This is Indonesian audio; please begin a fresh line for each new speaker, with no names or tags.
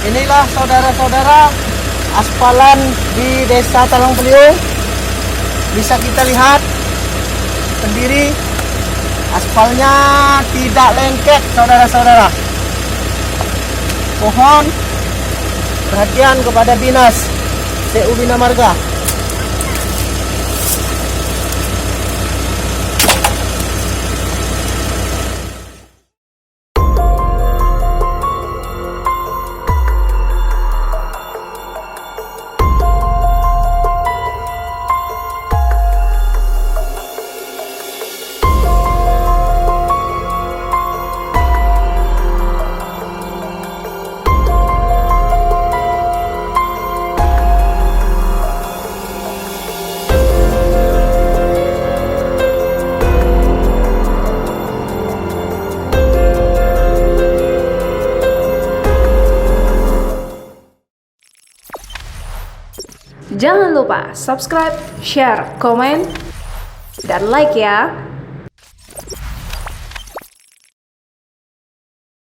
Inilah saudara-saudara aspalan di desa Talang Beliung. Bisa kita lihat sendiri, aspalnya tidak lengket saudara-saudara. Mohon perhatian kepada Dinas TU Bina Marga.
Jangan lupa subscribe, share, komen, dan like ya.